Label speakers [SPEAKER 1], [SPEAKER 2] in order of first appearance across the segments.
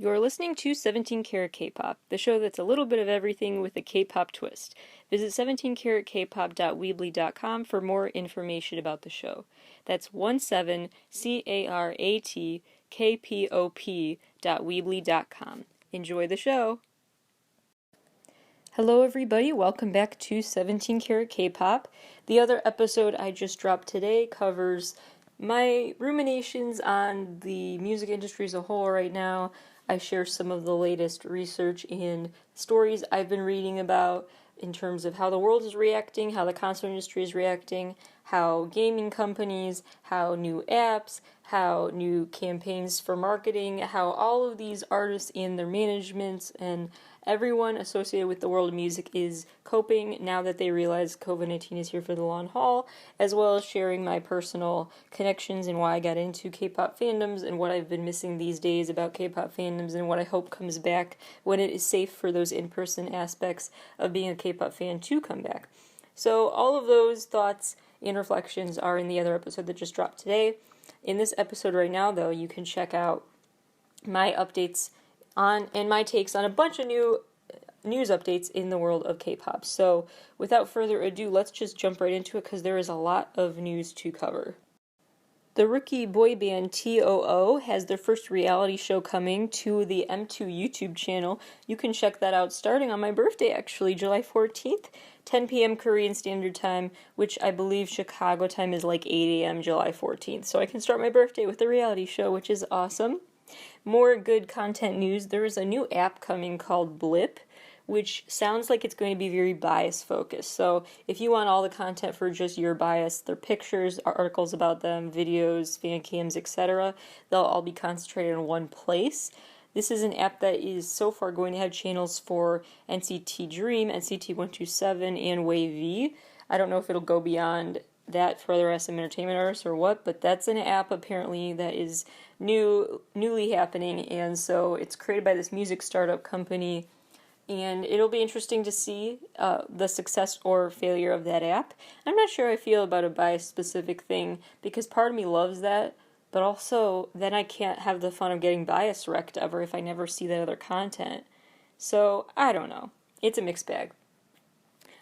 [SPEAKER 1] You're listening to 17 Carat K-Pop, the show that's a little bit of everything with a K-pop twist. Visit 17caratkpop.weebly.com for more information about the show. That's 17caratkpop.weebly.com. Enjoy the show! Hello everybody, welcome back to 17 Carat K-Pop. The other episode I just dropped today covers my ruminations on the music industry as a whole right now. I share some of the latest research and stories I've been reading about in terms of how the world is reacting, how the concert industry is reacting, how gaming companies, how new apps, how new campaigns for marketing, how all of these artists and their managements and everyone associated with the world of music is coping now that they realize COVID-19 is here for the long haul, as well as sharing my personal connections and why I got into K-pop fandoms and what I've been missing these days about K-pop fandoms and what I hope comes back when it is safe for those in-person aspects of being a K-pop fan to come back. So all of those thoughts and reflections are in the other episode that just dropped today. In this episode right now, though, you can check out my updates on and my takes on a bunch of new news updates in the world of K-pop. So without further ado, let's just jump right into it because there is a lot of news to cover. The rookie boy band TOO has their first reality show coming to the M2 YouTube channel. You can check that out starting on my birthday, actually, July 14th, 10 p.m. Korean Standard Time, which I believe Chicago time is like 8 a.m. July 14th. So I can start my birthday with a reality show, which is awesome. More good content news. There is a new app coming called Blip, which sounds like it's going to be very bias focused. So if you want all the content for just your bias, their pictures, articles about them, videos, fan cams, etc., they'll all be concentrated in one place. This is an app that is so far going to have channels for NCT Dream, NCT 127, and Wave V. I don't know if it'll go beyond that for other SM entertainment artists or what, but that's an app apparently that is newly happening, and so it's created by this music startup company, and it'll be interesting to see the success or failure of that app. I'm not sure how I feel about a bias-specific thing, because part of me loves that, but also then I can't have the fun of getting bias wrecked ever if I never see that other content. So, I don't know. It's a mixed bag.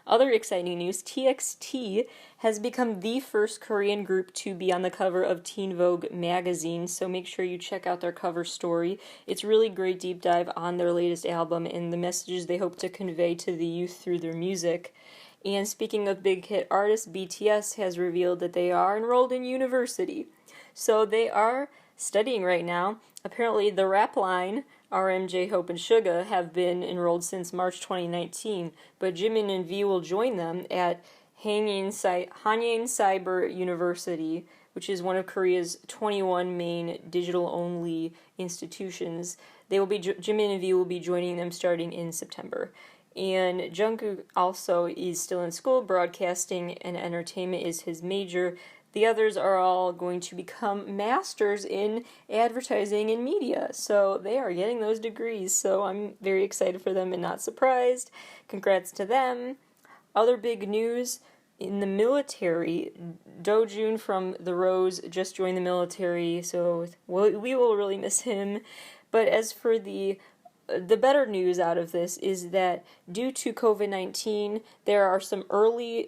[SPEAKER 1] Other exciting news, TXT has become the first Korean group to be on the cover of Teen Vogue magazine, so make sure you check out their cover story. It's really great deep dive on their latest album and the messages they hope to convey to the youth through their music. And speaking of big hit artists, BTS has revealed that they are enrolled in university. So they are studying right now. Apparently the rap line, RM, J-Hope, and Suga have been enrolled since March 2019, but Jimin and V will join them at Hanyang Cyber University, which is one of Korea's 21 main digital-only institutions. Jimin and V will be joining them starting in September. And Jungkook also is still in school. Broadcasting and entertainment is his major. The others are all going to become masters in advertising and media, so they are getting those degrees, so I'm very excited for them and not surprised. Congrats to them. Other big news in the military, Do-jun from The Rose just joined the military, so we will really miss him. But as for the better news out of this is that due to COVID-19, there are some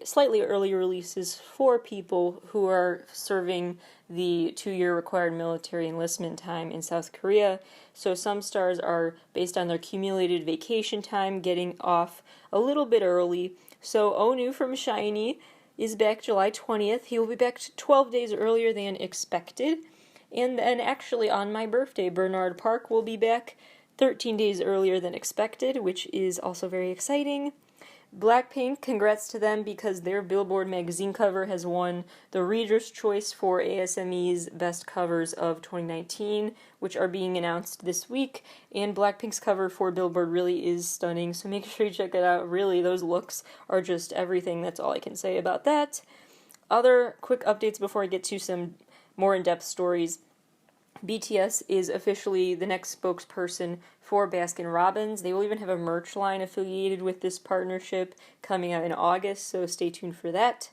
[SPEAKER 1] slightly early releases for people who are serving the 2-year required military enlistment time in South Korea. So some stars are, based on their accumulated vacation time, getting off a little bit early. So Onu from SHINee is back July 20th. He will be back 12 days earlier than expected. And then actually on my birthday, Bernard Park will be back 13 days earlier than expected, which is also very exciting. Blackpink, congrats to them because their Billboard magazine cover has won the Reader's Choice for ASME's Best Covers of 2019, which are being announced this week, and Blackpink's cover for Billboard really is stunning, so make sure you check it out. Really, those looks are just everything. That's all I can say about that. Other quick updates before I get to some more in-depth stories. BTS is officially the next spokesperson for Baskin-Robbins. They will even have a merch line affiliated with this partnership coming out in August, so stay tuned for that.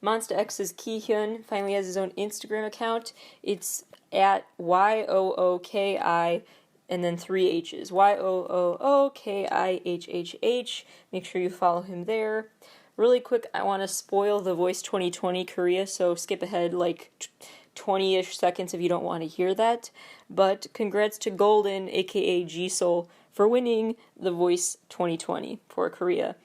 [SPEAKER 1] Monsta X's Kihyun finally has his own Instagram account. It's at YOOKI and then 3 H's. YOOOKIHHH. Make sure you follow him there. Really quick, I want to spoil The Voice 2020 Korea, so skip ahead like 20-ish seconds if you don't want to hear that. But congrats to Golden, aka Jisoo, for winning The Voice 2020 for Korea.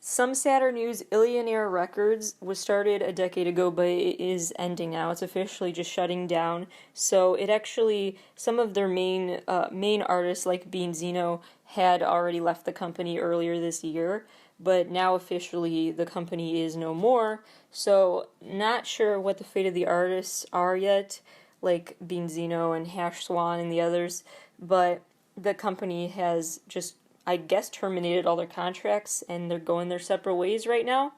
[SPEAKER 1] Some sadder news, Illionaire Records was started a decade ago, but it is ending now. It's officially just shutting down. So it actually, some of their main artists like Bean Zeno had already left the company earlier this year, but now officially the company is no more. So not sure what the fate of the artists are yet, like Bean Zeno and Hash Swan and the others, but the company has just, I guess, terminated all their contracts, and they're going their separate ways right now.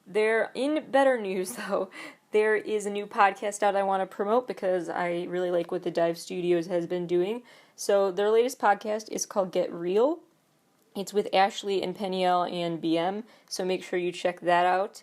[SPEAKER 1] They're in better news, though. There is a new podcast out I want to promote because I really like what the Dive Studios has been doing. So their latest podcast is called Get Real. It's with Ashley and Peniel and BM, so make sure you check that out.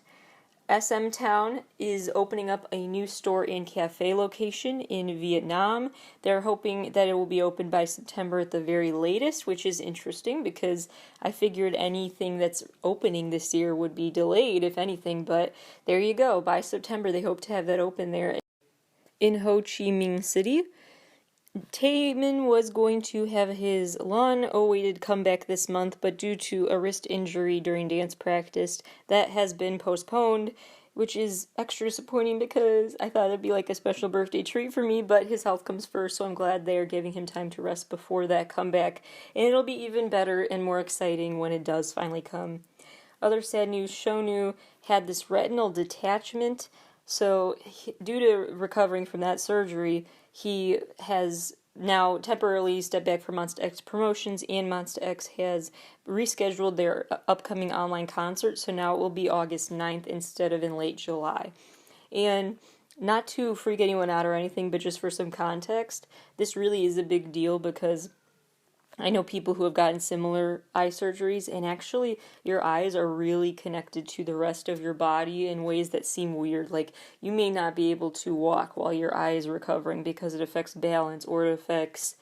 [SPEAKER 1] SM Town is opening up a new store and cafe location in Vietnam. They're hoping that it will be open by September at the very latest, which is interesting because I figured anything that's opening this year would be delayed, if anything, but there you go. By September, they hope to have that open there in Ho Chi Minh City. Taeyong was going to have his long-awaited comeback this month, but due to a wrist injury during dance practice, that has been postponed, which is extra disappointing because I thought it'd be like a special birthday treat for me, but his health comes first, so I'm glad they're giving him time to rest before that comeback, and it'll be even better and more exciting when it does finally come. Other sad news, Shonu had this retinal detachment, so due to recovering from that surgery, he has now temporarily stepped back from Monsta X promotions, and Monsta X has rescheduled their upcoming online concert, so now it will be August 9th instead of in late July. And not to freak anyone out or anything, but just for some context, this really is a big deal because I know people who have gotten similar eye surgeries, and actually your eyes are really connected to the rest of your body in ways that seem weird. Like, you may not be able to walk while your eye is recovering because it affects balance, or it affects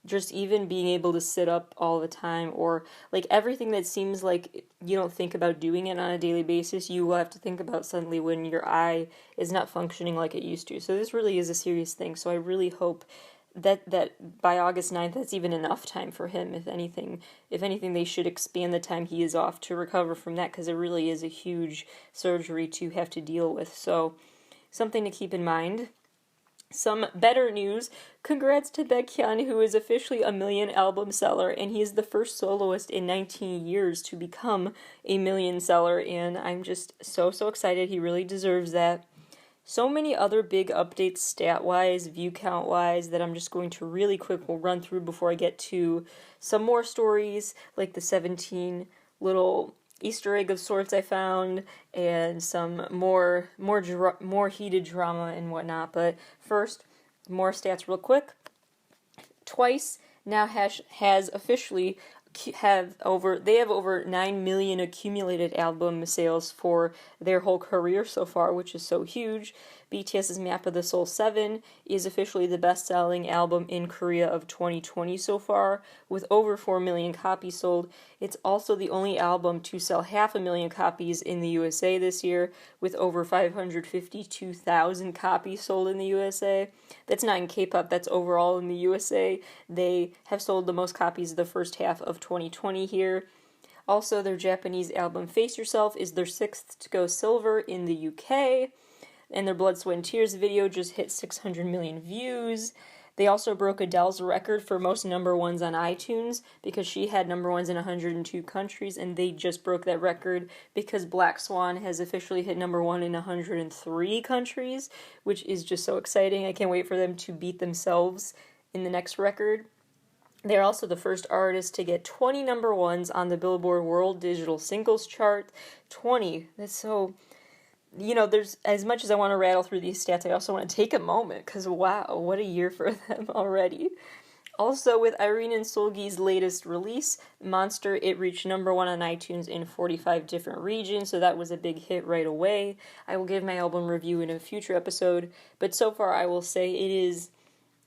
[SPEAKER 1] just even being able to sit up all the time, or like everything that seems like you don't think about doing it on a daily basis, you will have to think about suddenly when your eye is not functioning like it used to. So this really is a serious thing. So I really hope that by August 9th, that's even enough time for him. If anything, they should expand the time he is off to recover from that, because it really is a huge surgery to have to deal with. So, something to keep in mind. Some better news. Congrats to Baekhyun, who is officially a million album seller, and he is the first soloist in 19 years to become a million seller, and I'm just so excited. He really deserves that. So many other big updates stat-wise, view count-wise, that I'm just going to really quick run through before I get to some more stories, like the 17 little Easter egg of sorts I found, and some more heated drama and whatnot. But first, more stats real quick. Twice now has officially have over 9 million accumulated album sales for their whole career so far, which is so huge. BTS's Map of the Soul 7 is officially the best-selling album in Korea of 2020 so far, with over 4 million copies sold. It's also the only album to sell 500,000 copies in the USA this year, with over 552,000 copies sold in the USA. That's not in K-pop, that's overall in the USA. They have sold the most copies the first half of 2020 here. Also, their Japanese album Face Yourself is their 6th to go silver in the UK. And their Blood, Sweat, and Tears video just hit 600 million views. They also broke Adele's record for most number ones on iTunes, because she had number ones in 102 countries, and they just broke that record because Black Swan has officially hit number one in 103 countries, which is just so exciting. I can't wait for them to beat themselves in the next record. They're also the first artist to get 20 number ones on the Billboard World Digital Singles Chart. 20. That's so... there's, as much as I want to rattle through these stats, I also want to take a moment, because wow, what a year for them already. Also, with Irene and Solgi's latest release, Monster, it reached number one on iTunes in 45 different regions, so that was a big hit right away. I will give my album review in a future episode, but so far I will say it is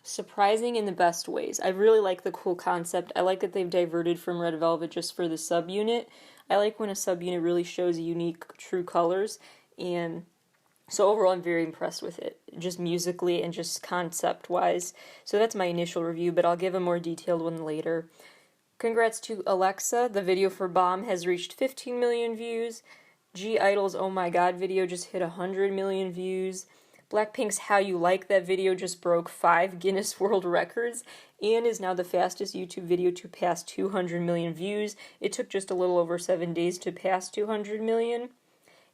[SPEAKER 1] surprising in the best ways. I really like the cool concept. I like that they've diverted from Red Velvet just for the subunit. I like when a subunit really shows unique, true colors, and so overall I'm very impressed with it, just musically and just concept-wise. So that's my initial review, but I'll give a more detailed one later. Congrats to Alexa, the video for Bomb has reached 15 million views. G-Idol's Oh My God video just hit 100 million views. Blackpink's How You Like That video just broke 5 Guinness World Records and is now the fastest YouTube video to pass 200 million views. It took just a little over 7 days to pass 200 million.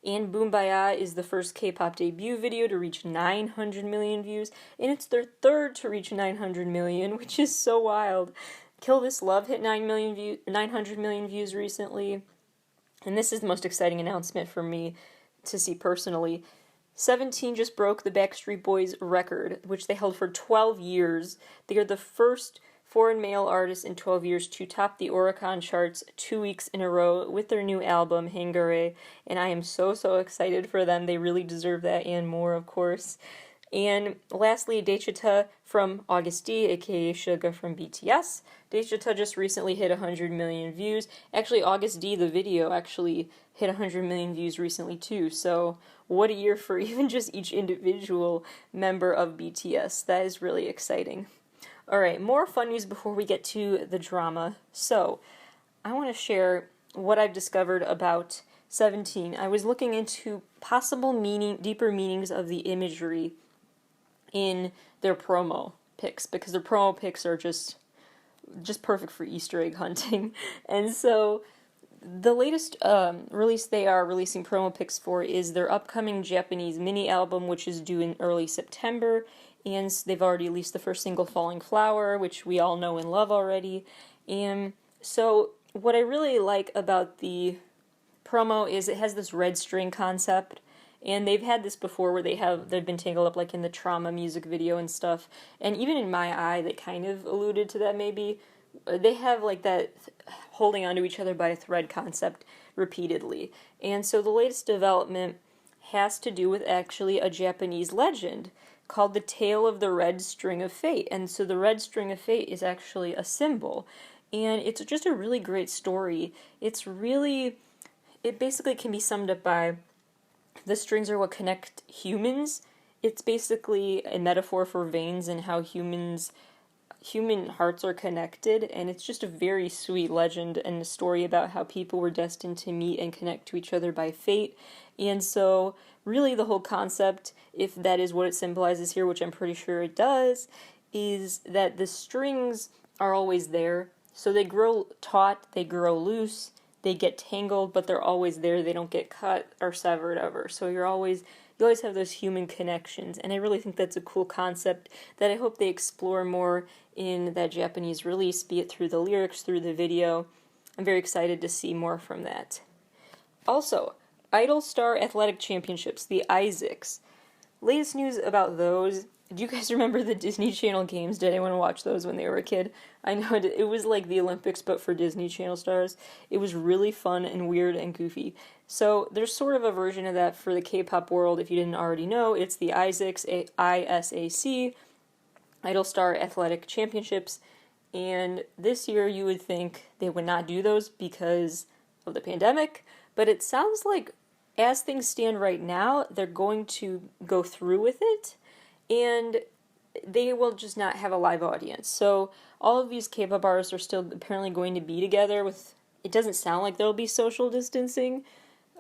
[SPEAKER 1] And Boombaya is the first K-pop debut video to reach 900 million views, and it's their third to reach 900 million, which is so wild. Kill This Love hit 900 million views recently, and this is the most exciting announcement for me to see personally. 17 just broke the Backstreet Boys record, which they held for 12 years. They are the first foreign male artist in 12 years to top the Oricon charts 2 weeks in a row with their new album, Hangare, and I am so excited for them. They really deserve that and more, of course. And lastly, Daechwita from August D, aka Suga from BTS. Daechwita just recently hit 100 million views. Actually, August D, the video, actually hit 100 million views recently too. So what a year for even just each individual member of BTS. That is really exciting. Alright, more fun news before we get to the drama. So, I want to share what I've discovered about 17. I was looking into possible deeper meanings of the imagery in their promo pics, because their promo pics are just perfect for Easter egg hunting. And so the latest release they are releasing promo pics for is their upcoming Japanese mini album, which is due in early September, and they've already released the first single, Falling Flower, which we all know and love already. And so what I really like about the promo is it has this red string concept. And they've had this before where they've been tangled up like in the Trauma music video and stuff. And even in My Eye, they kind of alluded to that maybe. They have like that holding onto each other by a thread concept repeatedly. And so the latest development has to do with actually a Japanese legend called the Tale of the Red String of Fate. And so the Red String of Fate is actually a symbol. And it's just a really great story. It basically can be summed up by the strings are what connect humans. It's basically a metaphor for veins and how human hearts are connected, and it's just a very sweet legend and a story about how people were destined to meet and connect to each other by fate. And so really the whole concept, if that is what it symbolizes here, which I'm pretty sure it does, is that the strings are always there. So they grow taut, they grow loose, they get tangled, but they're always there. They don't get cut or severed ever. So you always have those human connections. And I really think that's a cool concept that I hope they explore more in that Japanese release, be it through the lyrics, through the video. I'm very excited to see more from that. Also, Idol Star Athletic Championships, the Isaacs. Latest news about those. Do you guys remember the Disney Channel games? Did anyone watch those when they were a kid? I know it was like the Olympics, but for Disney Channel stars. It was really fun and weird and goofy. So there's sort of a version of that for the K-pop world. If you didn't already know, it's the Isaacs, ISAC, Idol Star Athletic Championships. And this year you would think they would not do those because of the pandemic, but it sounds like as things stand right now, they're going to go through with it. And they will just not have a live audience. So all of these K-pop artists are still apparently going to be together with, it doesn't sound like there'll be social distancing,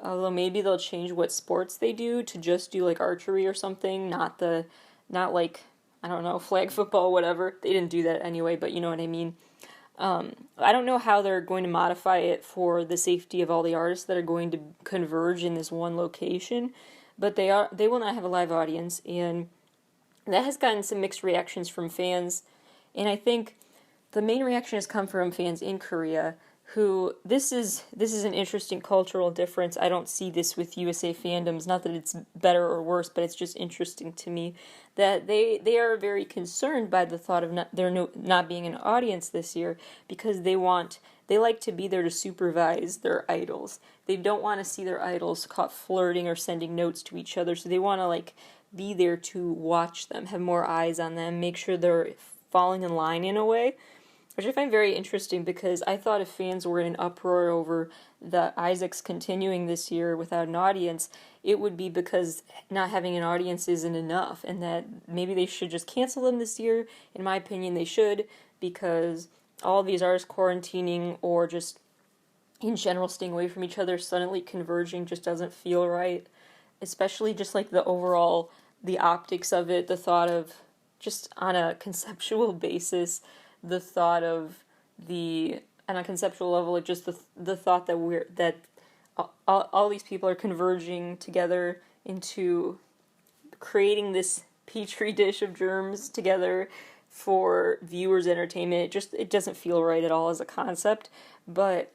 [SPEAKER 1] although maybe they'll change what sports they do to just do like archery or something, not like, I don't know, flag football, whatever. They didn't do that anyway, but you know what I mean. I don't know how they're going to modify it for the safety of all the artists that are going to converge in this one location, but they will not have a live audience, and that has gotten some mixed reactions from fans, and I think the main reaction has come from fans in Korea, who, this is an interesting cultural difference. I don't see this with USA fandoms, not that it's better or worse, but it's just interesting to me, that they are very concerned by the thought of there not being an audience this year, because they like to be there to supervise their idols. They don't want to see their idols caught flirting or sending notes to each other, so they want to be there to watch them, have more eyes on them, make sure they're falling in line in a way, which I find very interesting because I thought if fans were in an uproar over the Isaacs continuing this year without an audience, it would be because not having an audience isn't enough, and that maybe they should just cancel them this year. In my opinion, they should, because all of these artists quarantining or just in general staying away from each other, suddenly converging just doesn't feel right. Especially just like the overall, the optics of it, the thought of, just on a conceptual basis, the thought of on a conceptual level, like just the thought that all these people are converging together into creating this petri dish of germs together for viewers' entertainment. It doesn't feel right at all as a concept, but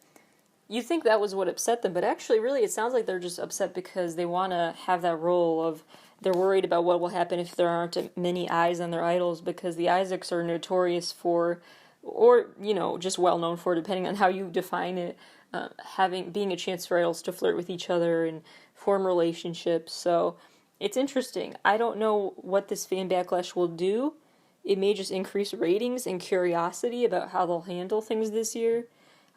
[SPEAKER 1] you think that was what upset them, but actually, really, it sounds like they're just upset because they want to have that role of, they're worried about what will happen if there aren't many eyes on their idols, because the Isaacs are notorious for, or, just well known for, depending on how you define it, being a chance for idols to flirt with each other and form relationships. So it's interesting. I don't know what this fan backlash will do. It may just increase ratings and curiosity about how they'll handle things this year.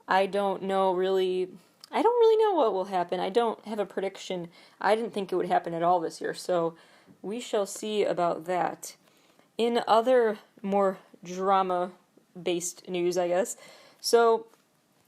[SPEAKER 1] I don't really know what will happen. I don't have a prediction. I didn't think it would happen at all this year, so we shall see about that. In other more drama-based news, I guess, so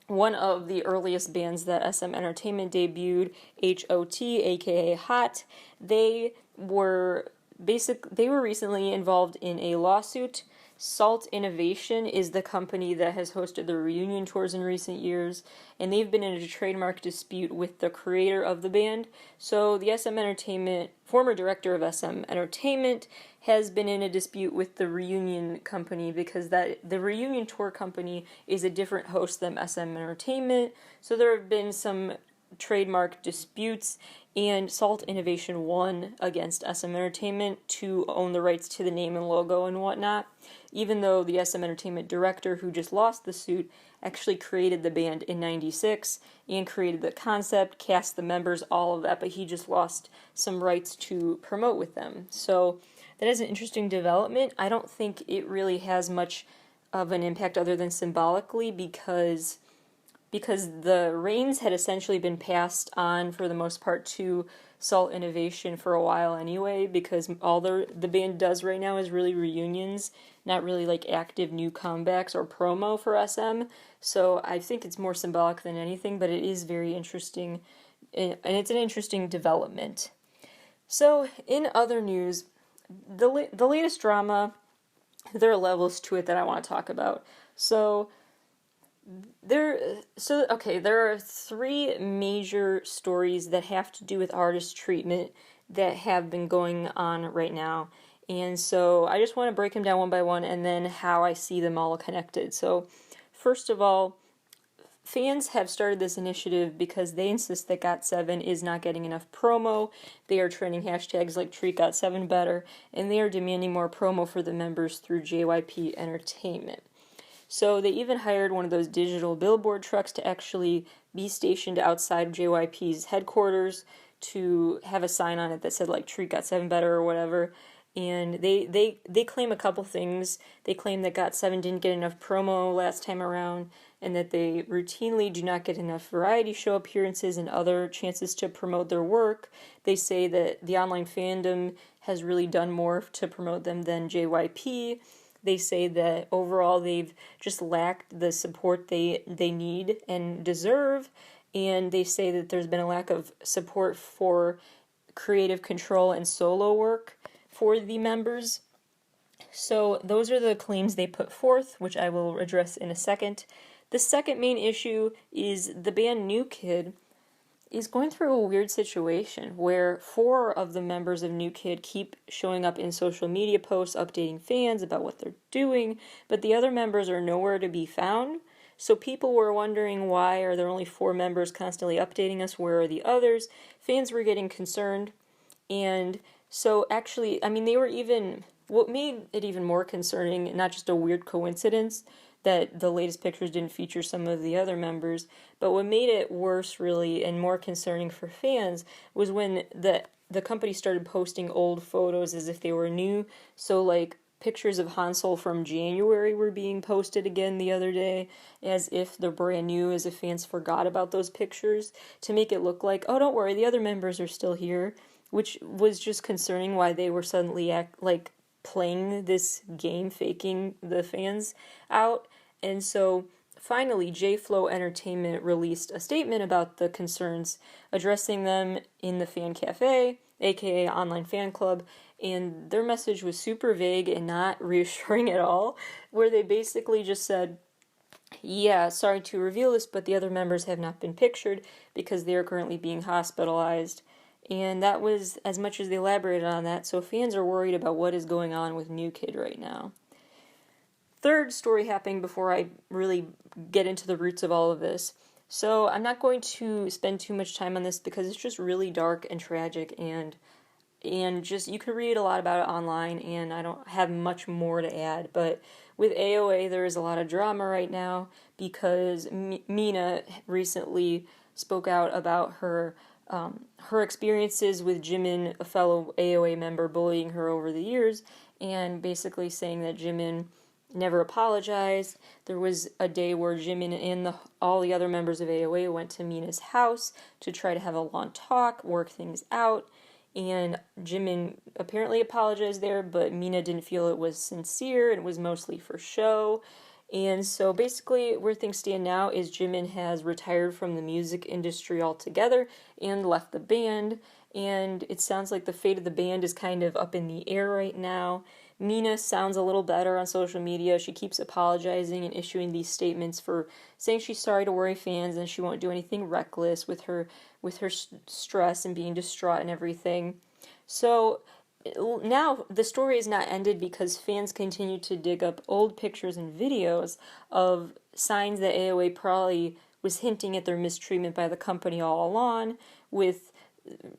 [SPEAKER 1] one of the earliest bands that SM Entertainment debuted, HOT, aka Hot, they were recently involved in a lawsuit. Salt Innovation is the company that has hosted the reunion tours in recent years, and they've been in a trademark dispute with the creator of the band. So the former director of SM Entertainment has been in a dispute with the reunion company because the reunion tour company is a different host than SM Entertainment. So there have been some trademark disputes, and Salt Innovation won against SM Entertainment to own the rights to the name and logo and whatnot, even though the SM Entertainment director who just lost the suit actually created the band in '96 and created the concept, cast the members, all of that, but he just lost some rights to promote with them. So that is an interesting development. I don't think it really has much of an impact other than symbolically, because the reins had essentially been passed on for the most part to Salt Innovation for a while anyway, because all the band does right now is really reunions, not really like active new comebacks or promo for SM. So I think it's more symbolic than anything, but it is very interesting, and it's an interesting development. So in other news, the latest drama, there are levels to it that I want to talk about. So there are three major stories that have to do with artist treatment that have been going on right now. And so I just want to break them down one by one and then how I see them all connected. So first of all, fans have started this initiative because they insist that GOT7 is not getting enough promo. They are trending hashtags like Treat GOT7 Better, and they are demanding more promo for the members through JYP Entertainment. So they even hired one of those digital billboard trucks to actually be stationed outside of JYP's headquarters to have a sign on it that said like Treat GOT7 Better or whatever. And they claim a couple things. They claim that GOT7 didn't get enough promo last time around, and that they routinely do not get enough variety show appearances and other chances to promote their work. They say that the online fandom has really done more to promote them than JYP. They say that overall they've just lacked the support they need and deserve, and they say that there's been a lack of support for creative control and solo work for the members. So those are the claims they put forth, which I will address in a second. The second main issue is the band New Kid is going through a weird situation where 4 of the members of New Kid keep showing up in social media posts updating fans about what they're doing, but the other members are nowhere to be found. So people were wondering, why are there only 4 members constantly updating us? Where are the others? Fans were getting concerned. And so actually, what made it even more concerning, not just a weird coincidence that the latest pictures didn't feature some of the other members, but what made it worse really and more concerning for fans was when the the company started posting old photos as if they were new. So like pictures of Hansel from January were being posted again the other day as if they're brand new, as if fans forgot about those pictures to make it look like, oh, don't worry, the other members are still here, which was just concerning why they were suddenly playing this game, faking the fans out. And so finally, J-Flow Entertainment released a statement about the concerns, addressing them in the Fan Cafe, aka Online Fan Club, and their message was super vague and not reassuring at all, where they basically just said, yeah, sorry to reveal this, but the other members have not been pictured because they are currently being hospitalized. And that was as much as they elaborated on that, so fans are worried about what is going on with New Kid right now. Third story happening before I really get into the roots of all of this. So I'm not going to spend too much time on this because it's just really dark and tragic, and just you can read a lot about it online, and I don't have much more to add. But with AOA, there is a lot of drama right now because Mina recently spoke out about her experiences with Jimin, a fellow AOA member, bullying her over the years, and basically saying that Jimin never apologized. There was a day where Jimin and all the other members of AOA went to Mina's house to try to have a long talk, work things out, and Jimin apparently apologized there, but Mina didn't feel it was sincere, and it was mostly for show. And so basically where things stand now is Jimin has retired from the music industry altogether and left the band, and it sounds like the fate of the band is kind of up in the air right now. Mina sounds a little better on social media. She keeps apologizing and issuing these statements for saying she's sorry to worry fans and she won't do anything reckless with her stress and being distraught and everything. So now the story is not ended because fans continue to dig up old pictures and videos of signs that AOA probably was hinting at their mistreatment by the company all along. With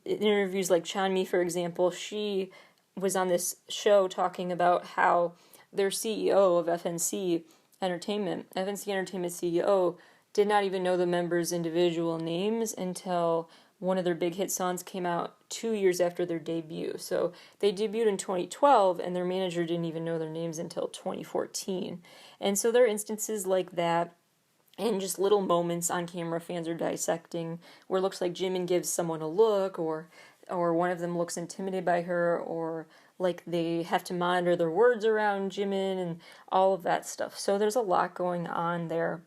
[SPEAKER 1] interviews like Chanmi, for example, she was on this show talking about how their CEO of FNC Entertainment CEO, did not even know the members' individual names until one of their big hit songs came out 2 years after their debut. So they debuted in 2012, and their manager didn't even know their names until 2014. And so there are instances like that, and just little moments on camera fans are dissecting, where it looks like Jimin gives someone a look, or one of them looks intimidated by her, or like they have to monitor their words around Jimin, and all of that stuff. So there's a lot going on there.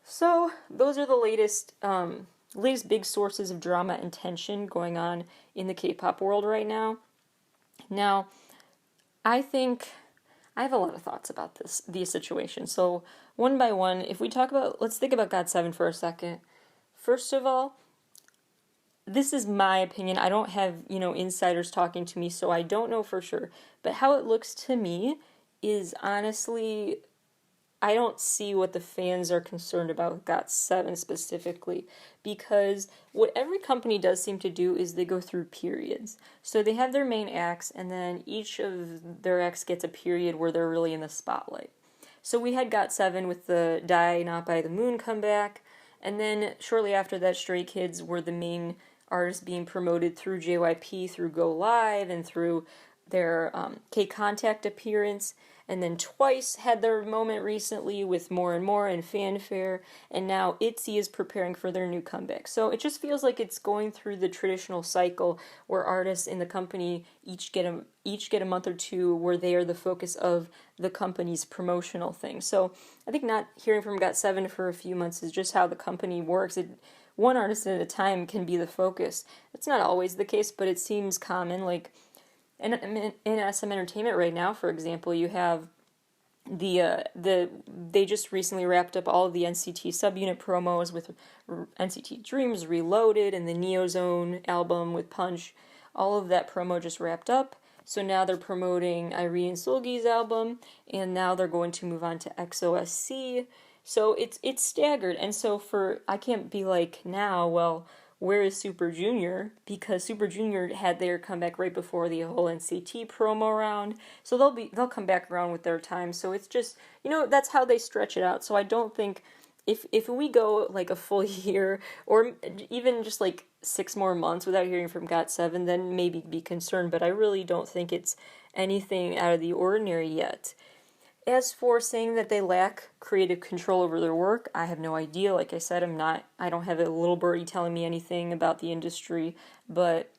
[SPEAKER 1] So those are the latest big sources of drama and tension going on in the K-pop world right now. Now, I think I have a lot of thoughts about these situations. So one by one, let's think about GOT7 for a second. First of all, this is my opinion. I don't have, insiders talking to me, so I don't know for sure. But how it looks to me is honestly, I don't see what the fans are concerned about with GOT7 specifically, because what every company does seem to do is they go through periods. So they have their main acts, and then each of their acts gets a period where they're really in the spotlight. So we had GOT7 with the Die Not By The Moon comeback, and then shortly after that, Stray Kids were the main artists being promoted through JYP, through Go Live, and through their K-Contact appearance, and then Twice had their moment recently with More and More and Fanfare, and now ITZY is preparing for their new comeback. So it just feels like it's going through the traditional cycle where artists in the company each get a month or two where they are the focus of the company's promotional thing. So I think not hearing from GOT7 for a few months is just how the company works. One artist at a time can be the focus. It's not always the case, but it seems common. Like in SM Entertainment right now, for example, you have they just recently wrapped up all of the NCT subunit promos with NCT Dreams Reloaded and the Neozone album with Punch. All of that promo just wrapped up. So now they're promoting Irene and Seulgi's album, and now they're going to move on to XOSC. So it's staggered, and so I can't be like now, well, where is Super Junior? Because Super Junior had their comeback right before the whole NCT promo round, so they'll come back around with their time. So it's just, that's how they stretch it out. So I don't think if we go like a full year, or even just like 6 more months without hearing from GOT7, then maybe be concerned, but I really don't think it's anything out of the ordinary yet. As for saying that they lack creative control over their work, I have no idea. Like I said, I don't have a little birdie telling me anything about the industry, but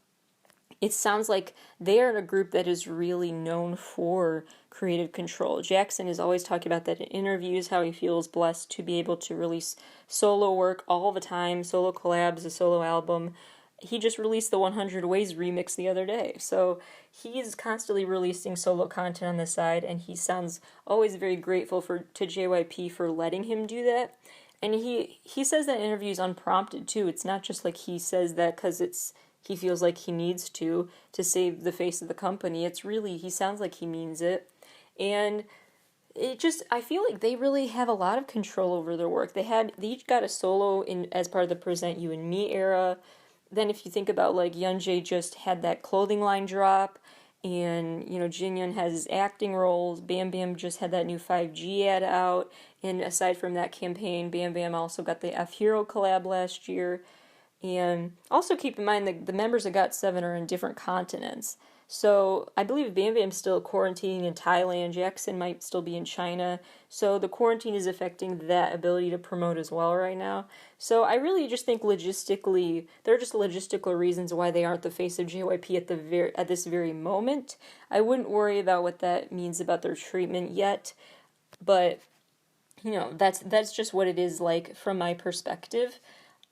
[SPEAKER 1] it sounds like they are in a group that is really known for creative control. Jackson is always talking about that in interviews, how he feels blessed to be able to release solo work all the time, solo collabs, a solo album. He just released the 100 Ways remix the other day. So he's constantly releasing solo content on the side, and he sounds always very grateful to JYP for letting him do that. And he says that in interviews unprompted too. It's not just like he says that because he feels like he needs to save the face of the company. It's really, he sounds like he means it. And I feel like they really have a lot of control over their work. They each got a solo as part of the Present You and Me era. Then if you think about, like, Yeonjae just had that clothing line drop, and, Jinyoung has his acting roles, Bam Bam just had that new 5G ad out, and aside from that campaign, Bam Bam also got the F-Hero collab last year. And also keep in mind that the members of GOT7 are in different continents. So I believe Bam Bam's still quarantining in Thailand. Jackson might still be in China. So the quarantine is affecting that ability to promote as well right now. So I really just think logistically, there are just logistical reasons why they aren't the face of JYP at this very moment. I wouldn't worry about what that means about their treatment yet, but that's just what it is like from my perspective.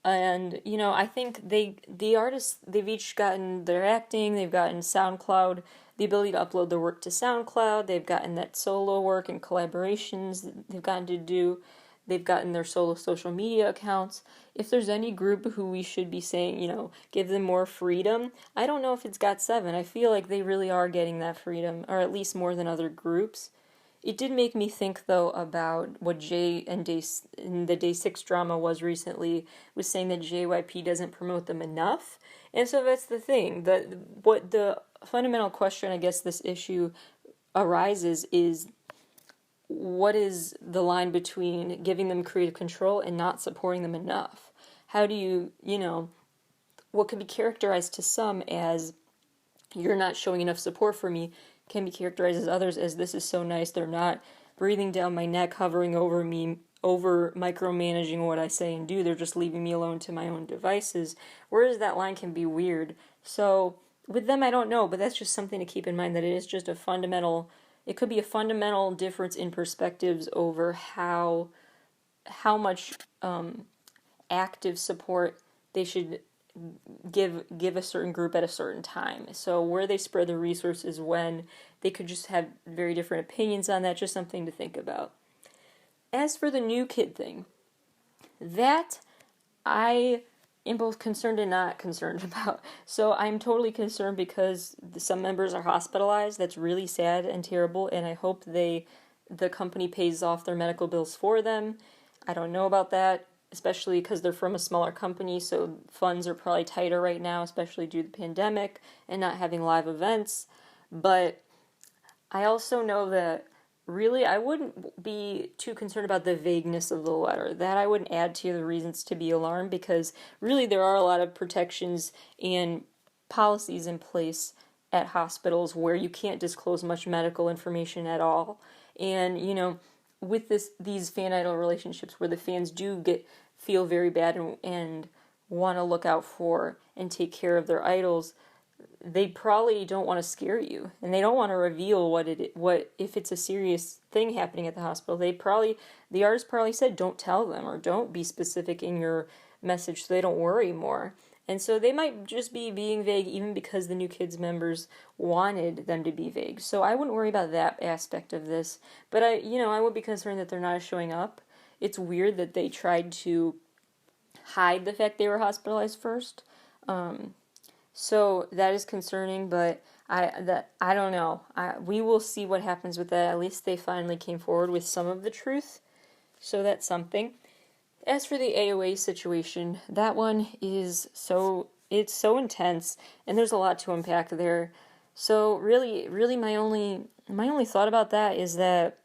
[SPEAKER 1] And, I think the artists, they've each gotten their acting, they've gotten SoundCloud, the ability to upload their work to SoundCloud, they've gotten that solo work and collaborations they've gotten to do, they've gotten their solo social media accounts. If there's any group who we should be saying, give them more freedom, I don't know if it's GOT7. I feel like they really are getting that freedom, or at least more than other groups. It did make me think, though, about what Jay in the Day 6 drama was recently, was saying that JYP doesn't promote them enough. And so that's the thing. What the fundamental question, I guess, this issue arises is, what is the line between giving them creative control and not supporting them enough? How do you, what could be characterized to some as, you're not showing enough support for me, can be characterized as others as, this is so nice, they're not breathing down my neck, hovering over me, over micromanaging what I say and do, they're just leaving me alone to my own devices. Whereas that line can be weird. So with them, I don't know, but that's just something to keep in mind, that it is just it could be a fundamental difference in perspectives over how much active support they should give a certain group at a certain time. So where they spread their resources when, they could just have very different opinions on that, just something to think about. As for the new kid thing, that I am both concerned and not concerned about. So I'm totally concerned because some members are hospitalized. That's really sad and terrible, and I hope the company pays off their medical bills for them. I don't know about that, especially because they're from a smaller company, so funds are probably tighter right now, especially due to the pandemic and not having live events. But I also know that really I wouldn't be too concerned about the vagueness of the letter. That I wouldn't add to the reasons to be alarmed, because really there are a lot of protections and policies in place at hospitals where you can't disclose much medical information at all. And, with these fan idol relationships where the fans do feel very bad and want to look out for and take care of their idols, they probably don't want to scare you, and they don't want to reveal what if it's a serious thing happening at the hospital. The artist probably said, don't tell them, or don't be specific in your message so they don't worry more. And so they might just be being vague even because the New Kids members wanted them to be vague. So I wouldn't worry about that aspect of this. But I would be concerned that they're not showing up. It's weird that they tried to hide the fact they were hospitalized first. So that is concerning, but I don't know. We will see what happens with that. At least they finally came forward with some of the truth. So that's something. As for the AOA situation, that one is so intense, and there's a lot to unpack there. So really my only thought about that is that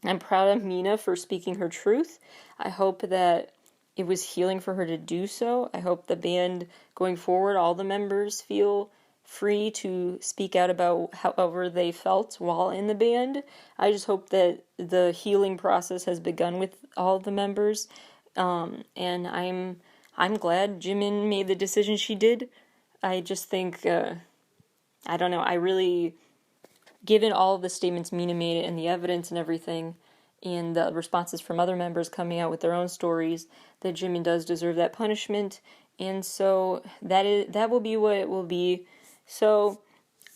[SPEAKER 1] I'm proud of Mina for speaking her truth. I hope that it was healing for her to do so. I hope the band going forward, all the members feel free to speak out about however they felt while in the band. I just hope that the healing process has begun with all the members, and I'm glad Jimin made the decision she did. I just think I don't know. I really, given all of the statements Mina made and the evidence and everything, and the responses from other members coming out with their own stories, that Jimin does deserve that punishment, and so that will be what it will be. So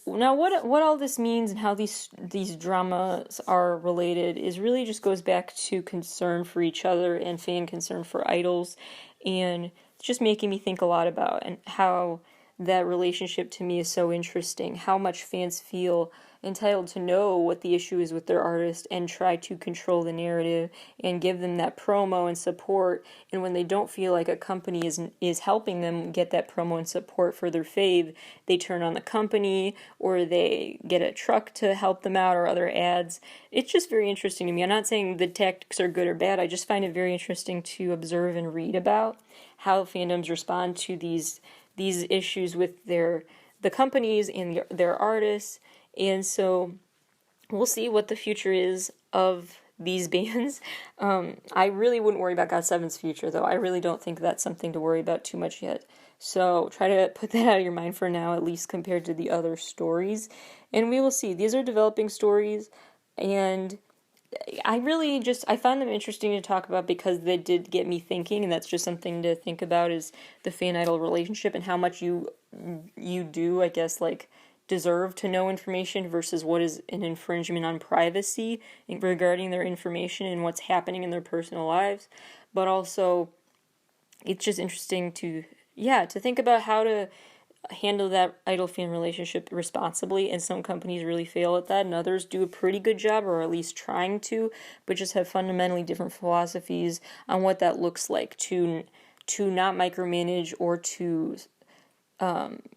[SPEAKER 1] now what all this means and how these dramas are related is really just goes back to concern for each other and fan concern for idols, and it's just making me think a lot about and how that relationship to me is so interesting, how much fans feel entitled to know what the issue is with their artist and try to control the narrative and give them that promo and support, and when they don't feel like a company is helping them get that promo and support for their fave, they turn on the company or they get a truck to help them out or other ads. It's just very interesting to me. I'm not saying the tactics are good or bad, I just find it very interesting to observe and read about how fandoms respond to these issues with the companies and their artists. And so we'll see what the future is of these bands. I really wouldn't worry about GOT7's future, though. I really don't think that's something to worry about too much yet. So try to put that out of your mind for now, at least compared to the other stories. And we will see. These are developing stories, and I found them interesting to talk about because they did get me thinking, and that's just something to think about, is the fan-idol relationship and how much you do, I guess, like, deserve to know information versus what is an infringement on privacy regarding their information and what's happening in their personal lives. But also, it's just interesting to think about how to handle that idol-fan relationship responsibly, and some companies really fail at that, and others do a pretty good job, or at least trying to, but just have fundamentally different philosophies on what that looks like to not micromanage or to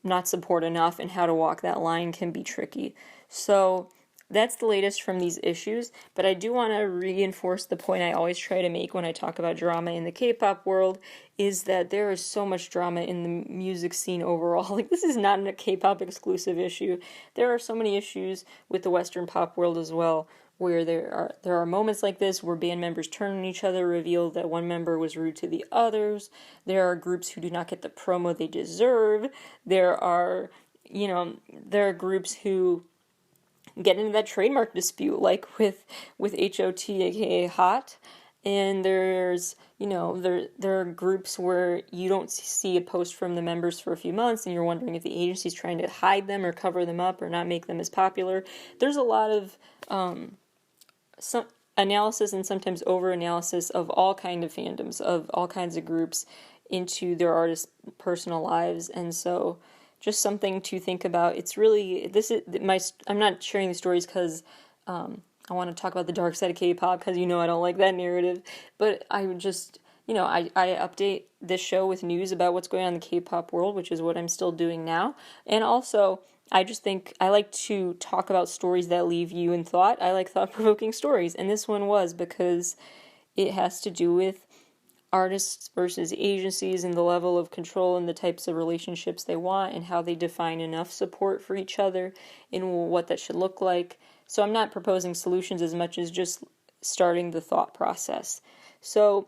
[SPEAKER 1] not support enough, and how to walk that line can be tricky. So that's the latest from these issues, but I do want to reinforce the point I always try to make when I talk about drama in the K-pop world, is that there is so much drama in the music scene overall. Like, this is not a K-pop exclusive issue. There are so many issues with the Western pop world as well, where there are moments like this where band members turn on each other, reveal that one member was rude to the others. There are groups who do not get the promo they deserve. There are groups who get into that trademark dispute, like with HOT, aka Hot. And there's, there are groups where you don't see a post from the members for a few months, and you're wondering if the agency's trying to hide them or cover them up or not make them as popular. There's a lot of some analysis and sometimes over-analysis of all kind of fandoms, of all kinds of groups into their artists' personal lives, and so just something to think about. It's really, I'm not sharing these stories because I want to talk about the dark side of K-pop, because I don't like that narrative, but I would just, I update this show with news about what's going on in the K-pop world, which is what I'm still doing now, and also I just think I like to talk about stories that leave you in thought. I like thought-provoking stories, and this one was because it has to do with artists versus agencies and the level of control and the types of relationships they want and how they define enough support for each other and what that should look like. So I'm not proposing solutions as much as just starting the thought process. So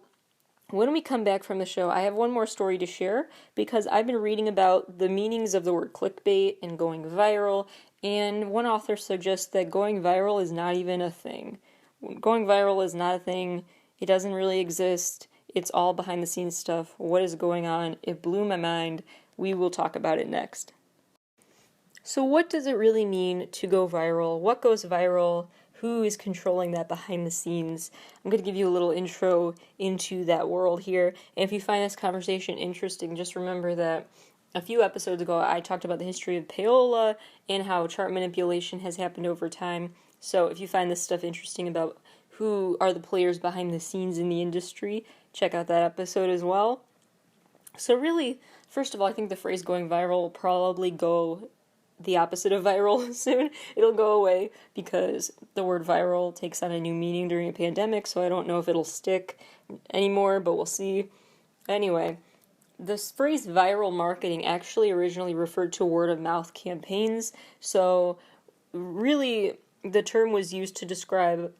[SPEAKER 1] when we come back from the show, I have one more story to share, because I've been reading about the meanings of the word clickbait and going viral, and one author suggests that going viral is not even a thing. Going viral is not a thing. It doesn't really exist. It's all behind the scenes stuff. What is going on? It blew my mind. We will talk about it next. So what does it really mean to go viral? What goes viral? Who is controlling that behind the scenes? I'm going to give you a little intro into that world here. And if you find this conversation interesting, just remember that a few episodes ago I talked about the history of payola and how chart manipulation has happened over time. So if you find this stuff interesting about who are the players behind the scenes in the industry, check out that episode as well. So really, first of all, I think the phrase going viral will probably go the opposite of viral soon. It'll go away because the word viral takes on a new meaning during a pandemic, so I don't know if it'll stick anymore, but we'll see. Anyway, this phrase viral marketing actually originally referred to word of mouth campaigns. So, really, the term was used to describe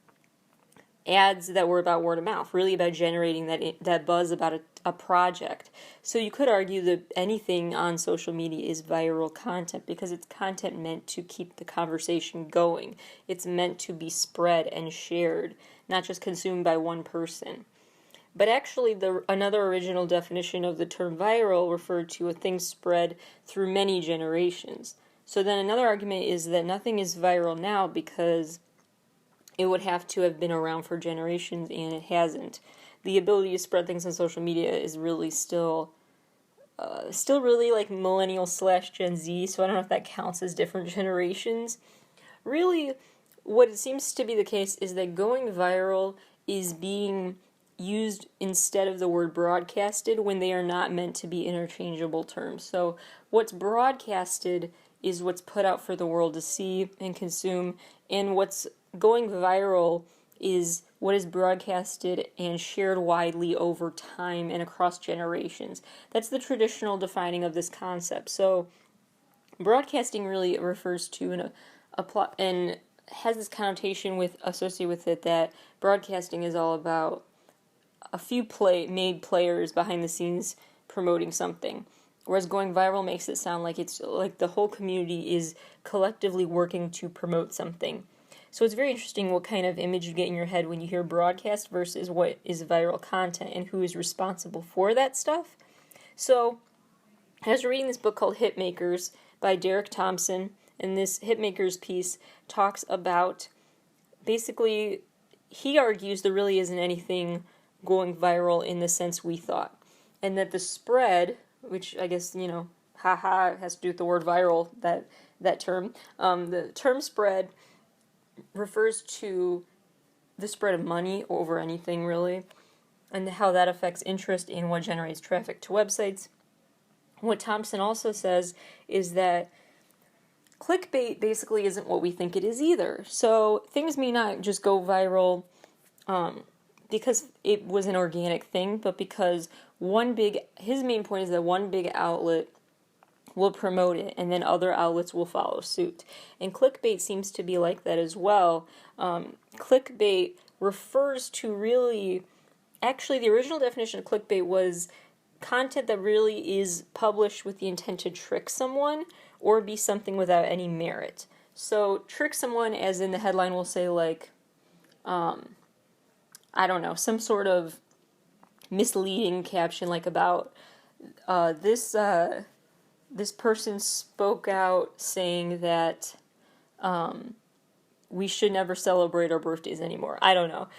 [SPEAKER 1] ads that were about word of mouth, really about generating that buzz about a project. So you could argue that anything on social media is viral content because it's content meant to keep the conversation going. It's meant to be spread and shared, not just consumed by one person. But actually, another original definition of the term viral referred to a thing spread through many generations. So then another argument is that nothing is viral now because it would have to have been around for generations, and it hasn't. The ability to spread things on social media is really still really like millennial / Gen Z, so I don't know if that counts as different generations. Really, what it seems to be the case is that going viral is being used instead of the word broadcasted when they are not meant to be interchangeable terms. So what's broadcasted is what's put out for the world to see and consume, and what's going viral is what is broadcasted and shared widely over time and across generations. That's the traditional defining of this concept. So broadcasting really refers to a plot and has this connotation associated with it that broadcasting is all about a few made players behind the scenes promoting something. Whereas going viral makes it sound like it's like the whole community is collectively working to promote something. So it's very interesting what kind of image you get in your head when you hear broadcast versus what is viral content and who is responsible for that stuff. So I was reading this book called Hitmakers by Derek Thompson, and this Hitmakers piece talks about, basically, he argues there really isn't anything going viral in the sense we thought, and that the spread, which I guess, has to do with the word viral, that term, the term spread refers to the spread of money over anything, really, and how that affects interest in what generates traffic to websites. What Thompson also says is that clickbait basically isn't what we think it is either. So things may not just go viral because it was an organic thing, but because his main point is that one big outlet will promote it, and then other outlets will follow suit. And clickbait seems to be like that as well. Clickbait refers to actually the original definition of clickbait was content that really is published with the intent to trick someone or be something without any merit. So trick someone as in the headline will say like, I don't know, some sort of misleading caption like about this person spoke out saying that we should never celebrate our birthdays anymore. I don't know.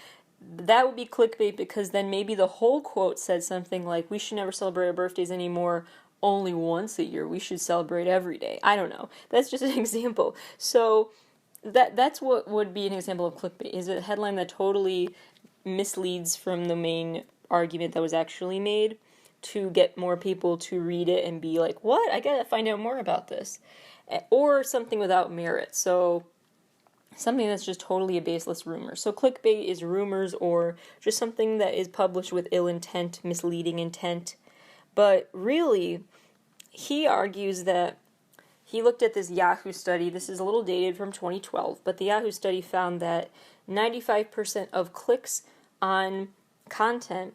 [SPEAKER 1] That would be clickbait because then maybe the whole quote said something like, we should never celebrate our birthdays anymore only once a year. We should celebrate every day. I don't know. That's just an example. So that's what would be an example of clickbait, is a headline that totally misleads from the main argument that was actually made to get more people to read it and be like, what? I gotta find out more about this. Or something without merit. So something that's just totally a baseless rumor. So clickbait is rumors or just something that is published with ill intent, misleading intent. But really, he argues that he looked at this Yahoo study. This is a little dated from 2012, but the Yahoo study found that 95% of clicks on content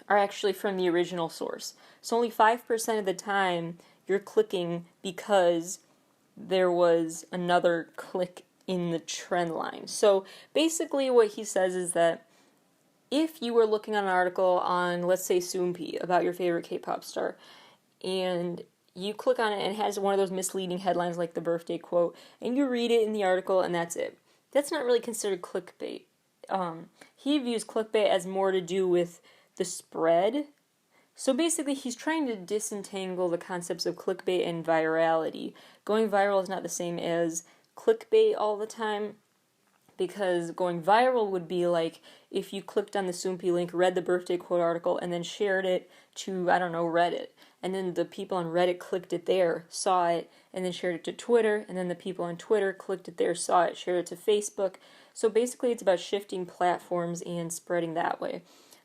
[SPEAKER 1] are actually from the original source. So only 5% of the time you're clicking because there was another click in the trend line. So basically what he says is that if you were looking at an article on, let's say, Soompi about your favorite K-pop star, and you click on it and it has one of those misleading headlines like the birthday quote, and you read it in the article and that's it. That's not really considered clickbait. He views clickbait as more to do with the spread. So basically he's trying to disentangle the concepts of clickbait and virality. Going viral is not the same as clickbait all the time, because going viral would be like if you clicked on the Soompi link, read the birthday quote article, and then shared it to, I don't know, Reddit. And then the people on Reddit clicked it there, saw it, and then shared it to Twitter. And then the people on Twitter clicked it there, saw it, shared it to Facebook. So basically it's about shifting platforms and spreading that way.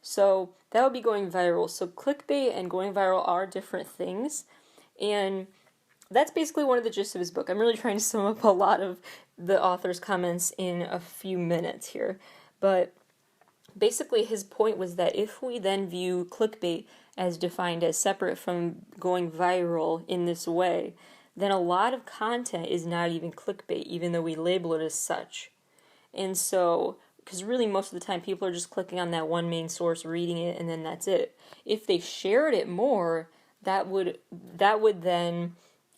[SPEAKER 1] So that would be going viral. So clickbait and going viral are different things. And that's basically one of the gists of his book. I'm really trying to sum up a lot of the author's comments in a few minutes here. But basically his point was that if we then view clickbait as defined as separate from going viral in this way, then a lot of content is not even clickbait, even though we label it as such. And so, because really most of the time people are just clicking on that one main source, reading it, and then that's it. If they shared it more, that would then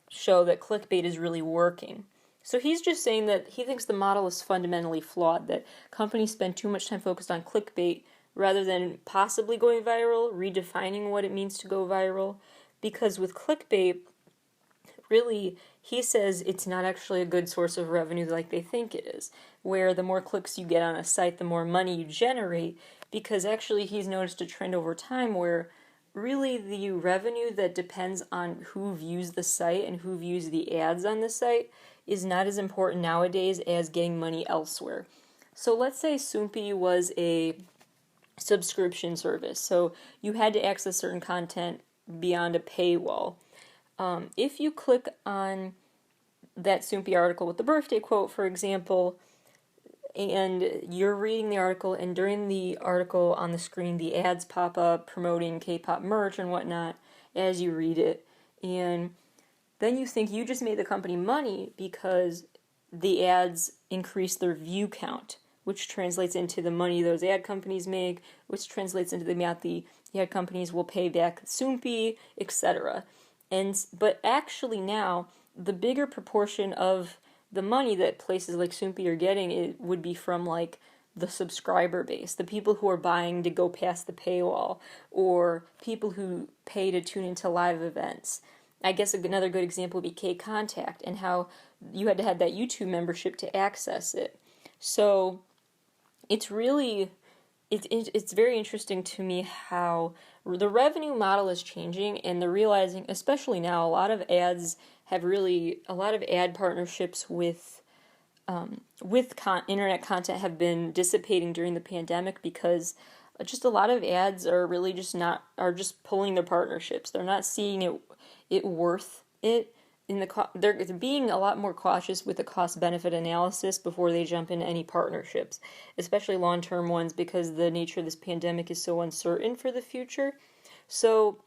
[SPEAKER 1] show that clickbait is really working. So he's just saying that he thinks the model is fundamentally flawed, that companies spend too much time focused on clickbait rather than possibly going viral, redefining what it means to go viral. Because with clickbait, really, he says it's not actually a good source of revenue like they think it is, where the more clicks you get on a site, the more money you generate, because actually he's noticed a trend over time where really the revenue that depends on who views the site and who views the ads on the site is not as important nowadays as getting money elsewhere. So let's say Soompi was a subscription service, so you had to access certain content beyond a paywall. If you click on that Soompi article with the birthday quote, for example, and you're reading the article, and during the article on the screen, the ads pop up promoting K-pop merch and whatnot as you read it, and then you think you just made the company money because the ads increase their view count, which translates into the money those ad companies make, which translates into the amount the ad companies will pay back Soompi, etc. But actually now, the bigger proportion of the money that places like Soompi are getting, it would be from like the subscriber base, the people who are buying to go past the paywall, or people who pay to tune into live events. I guess another good example would be K-Contact and how you had to have that YouTube membership to access it. So it's really, it's very interesting to me how the revenue model is changing, and they're realizing, especially now, a lot of ad partnerships with internet content have been dissipating during the pandemic because just a lot of ads are really just pulling their partnerships. They're not seeing it worth it. They're being a lot more cautious with the cost-benefit analysis before they jump into any partnerships, especially long-term ones, because the nature of this pandemic is so uncertain for the future. So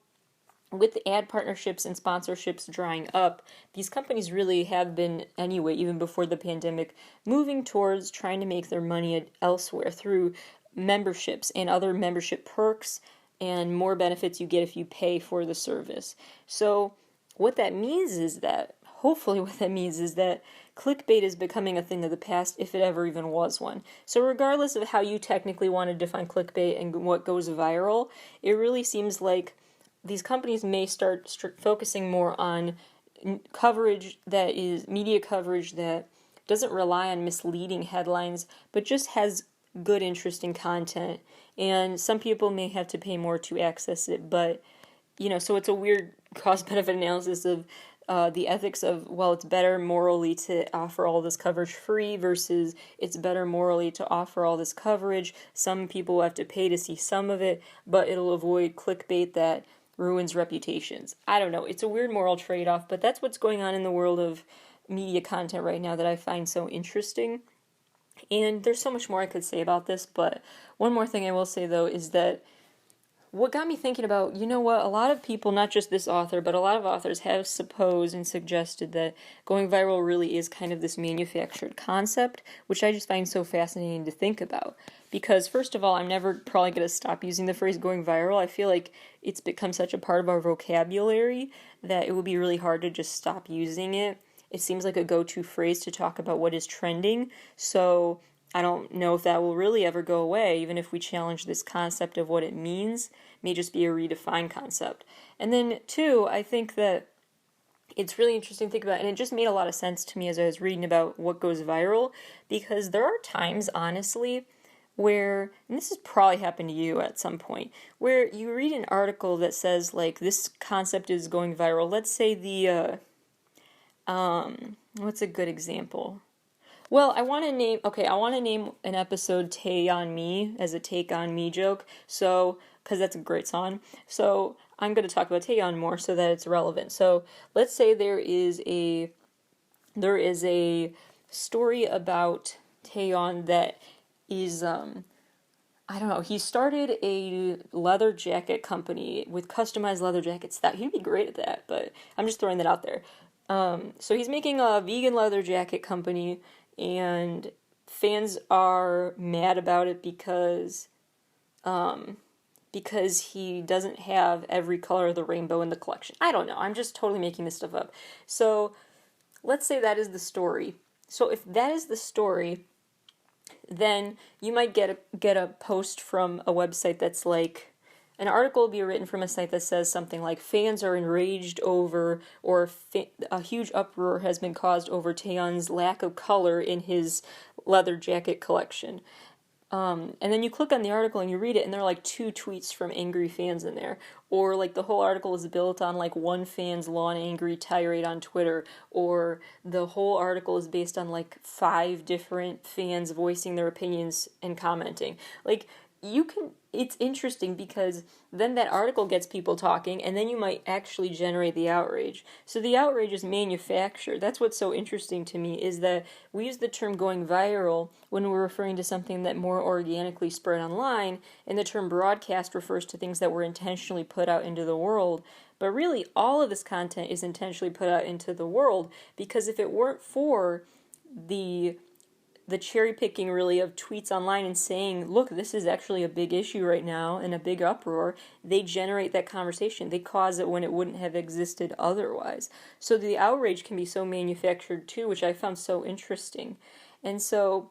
[SPEAKER 1] with the ad partnerships and sponsorships drying up, these companies really have been, anyway, even before the pandemic, moving towards trying to make their money elsewhere through memberships and other membership perks and more benefits you get if you pay for the service. So what that means is that clickbait is becoming a thing of the past, if it ever even was one. So regardless of how you technically want to define clickbait and what goes viral, it really seems like these companies may start focusing more on coverage that is media coverage that doesn't rely on misleading headlines, but just has good, interesting content. And some people may have to pay more to access it, but so it's a weird cost-benefit analysis of the ethics of, well, it's better morally to offer all this coverage free versus it's better morally to offer all this coverage. Some people will have to pay to see some of it, but it'll avoid clickbait that ruins reputations. I don't know. It's a weird moral trade-off, but that's what's going on in the world of media content right now that I find so interesting. And there's so much more I could say about this, but one more thing I will say, though, is that what got me thinking about, a lot of people, not just this author, but a lot of authors have supposed and suggested that going viral really is kind of this manufactured concept, which I just find so fascinating to think about. Because, first of all, I'm never probably going to stop using the phrase going viral. I feel like it's become such a part of our vocabulary that it would be really hard to just stop using it. It seems like a go-to phrase to talk about what is trending, so I don't know if that will really ever go away, even if we challenge this concept of what it means. It may just be a redefined concept. And then, two, I think that it's really interesting to think about, and it just made a lot of sense to me as I was reading about what goes viral, because there are times, honestly, where, and this has probably happened to you at some point, where you read an article that says, like, this concept is going viral. Let's say what's a good example? Well, I want to name an episode Taeyong Me as a Take On Me joke. So, because that's a great song. So, I'm going to talk about Taeyong more so that it's relevant. So, let's say there is a story about Taeyong that is I don't know, he started a leather jacket company with customized leather jackets. That he'd be great at that, but I'm just throwing that out there. So he's making a vegan leather jacket company, and fans are mad about it because he doesn't have every color of the rainbow in the collection. I don't know. I'm just totally making this stuff up. So let's say that is the story. So if that is the story, then you might get a post from a website that's like, an article will be written from a site that says something like, fans are enraged over, or a huge uproar has been caused over Taeyong's lack of color in his leather jacket collection. And then you click on the article and you read it, and there are like 2 tweets from angry fans in there. Or like the whole article is built on like one fan's long angry tirade on Twitter. Or the whole article is based on like 5 different fans voicing their opinions and commenting. Like, it's interesting because then that article gets people talking, and then you might actually generate the outrage. So the outrage is manufactured. That's what's so interesting to me, is that we use the term going viral when we're referring to something that more organically spread online, and the term broadcast refers to things that were intentionally put out into the world. But really, all of this content is intentionally put out into the world, because if it weren't for the cherry picking really of tweets online and saying, look, this is actually a big issue right now and a big uproar, they generate that conversation. They cause it when it wouldn't have existed otherwise. So the outrage can be so manufactured too, which I found so interesting. And so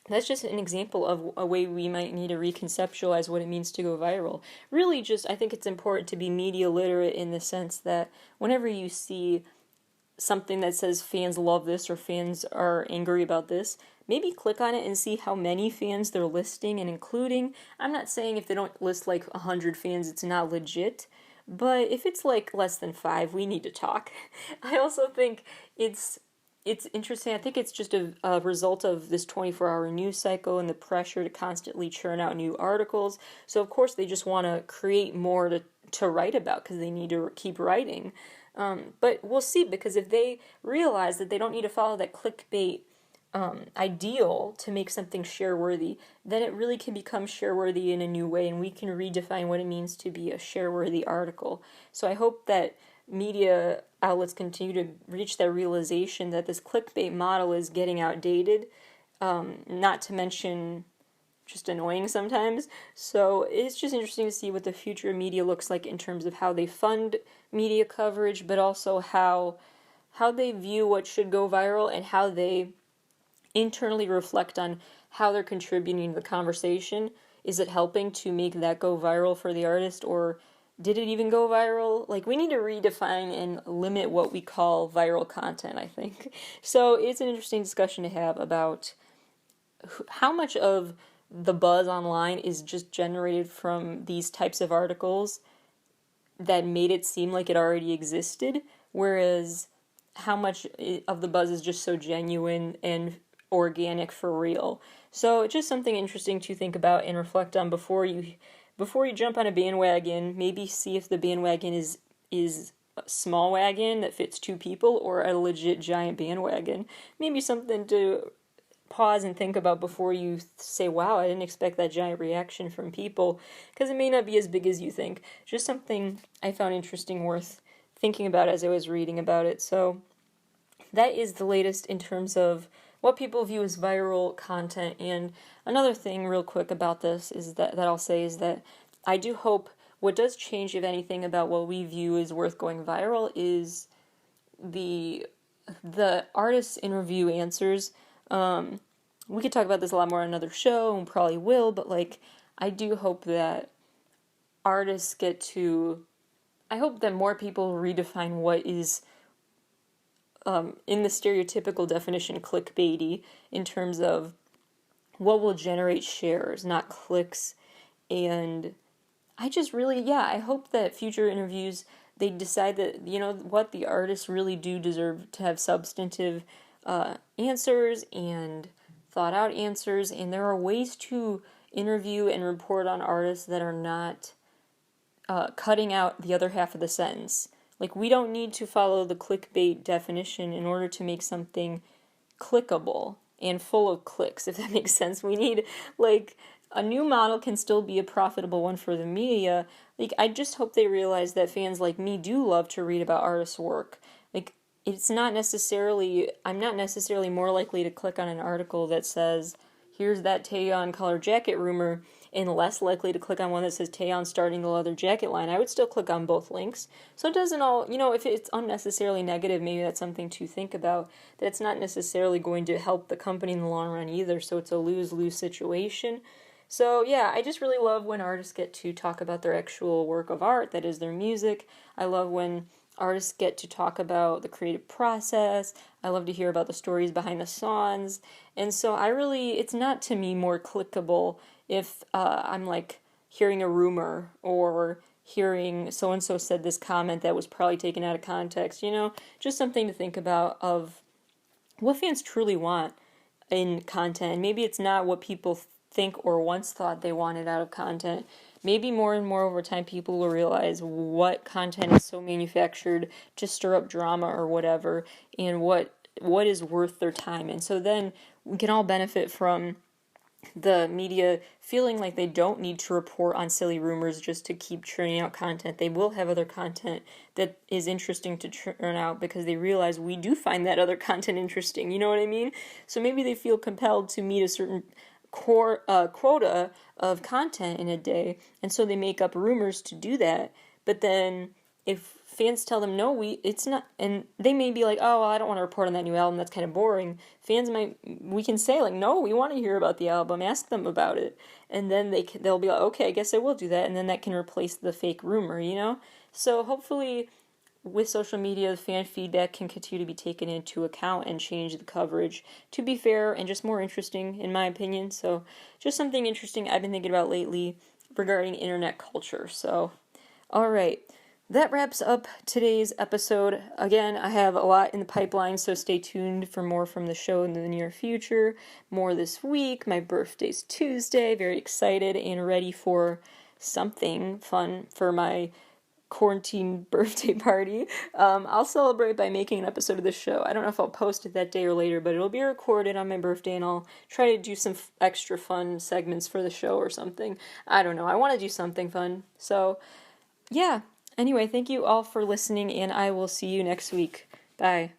[SPEAKER 1] that's just an example of a way we might need to reconceptualize what it means to go viral. Really, just, I think it's important to be media literate in the sense that whenever you see something that says fans love this or fans are angry about this, maybe click on it and see how many fans they're listing and including. I'm not saying if they don't list like 100 fans it's not legit, but if it's like less than 5, we need to talk. I also think it's interesting. I think it's just a result of this 24-hour news cycle and the pressure to constantly churn out new articles. So of course they just want to create more to write about because they need to keep writing. But we'll see, because if they realize that they don't need to follow that clickbait ideal to make something share-worthy, then it really can become share-worthy in a new way, and we can redefine what it means to be a share-worthy article. So I hope that media outlets continue to reach that realization that this clickbait model is getting outdated, not to mention just annoying sometimes. So it's just interesting to see what the future of media looks like in terms of how they fund media coverage, but also how they view what should go viral and how they internally reflect on how they're contributing to the conversation. Is it helping to make that go viral for the artist, or did it even go viral? Like, we need to redefine and limit what we call viral content, I think. So it's an interesting discussion to have about how much of the buzz online is just generated from these types of articles that made it seem like it already existed, whereas how much of the buzz is just so genuine and organic for real. So it's just something interesting to think about and reflect on before you jump on a bandwagon. Maybe see if the bandwagon is a small wagon that fits 2 people or a legit giant bandwagon. Maybe something to pause and think about before you say, wow, I didn't expect that giant reaction from people, because it may not be as big as you think. Just something I found interesting, worth thinking about as I was reading about it. So that is the latest in terms of what people view as viral content. And another thing real quick about this is that I'll say is that I do hope what does change, if anything, about what we view as worth going viral is the artist's interview answers. We could talk about this a lot more on another show, and probably will, but like, I do hope that artists I hope that more people redefine what is, in the stereotypical definition, clickbaity, in terms of what will generate shares, not clicks. And I just really, I hope that future interviews, they decide that, you know what, the artists really do deserve to have substantive answers and thought out answers, and there are ways to interview and report on artists that are not cutting out the other half of the sentence. Like, we don't need to follow the clickbait definition in order to make something clickable and full of clicks, if that makes sense. We need, like, a new model can still be a profitable one for the media. Like, I just hope they realize that fans like me do love to read about artists' work. Like, I'm not necessarily more likely to click on an article that says, here's that Taeyong color jacket rumor, and less likely to click on one that says Taeyong starting the leather jacket line. I would still click on both links. So it doesn't all, if it's unnecessarily negative, maybe that's something to think about, that it's not necessarily going to help the company in the long run either, so it's a lose-lose situation. So yeah, I just really love when artists get to talk about their actual work of art, that is their music. I love when artists get to talk about the creative process. I love to hear about the stories behind the songs. And so it's not to me more clickable if I'm like hearing a rumor or hearing so-and-so said this comment that was probably taken out of context, just something to think about of what fans truly want in content. Maybe it's not what people think or once thought they wanted out of content. Maybe more and more over time people will realize what content is so manufactured to stir up drama or whatever, and what is worth their time. And so then we can all benefit from the media feeling like they don't need to report on silly rumors just to keep churning out content. They will have other content that is interesting to churn out because they realize we do find that other content interesting. You know what I mean? So maybe they feel compelled to meet a certain quota of content in a day, and so they make up rumors to do that. But then if fans tell them no, it's not, and they may be like, oh well, I don't want to report on that new album, that's kind of boring. We can say like, no, we want to hear about the album, ask them about it, and then they'll be like, okay, I guess I will do that, and then that can replace the fake rumor, So hopefully with social media, fan feedback can continue to be taken into account and change the coverage to be fair and just more interesting, in my opinion. So just something interesting I've been thinking about lately regarding internet culture. So, all right. That wraps up today's episode. Again, I have a lot in the pipeline, so stay tuned for more from the show in the near future. More this week. My birthday's Tuesday. Very excited and ready for something fun for my quarantine birthday party. I'll celebrate by making an episode of the show. I don't know if I'll post it that day or later, but it'll be recorded on my birthday, and I'll try to do some extra fun segments for the show or something. I don't know. I want to do something fun. So, yeah. Anyway, thank you all for listening, and I will see you next week. Bye.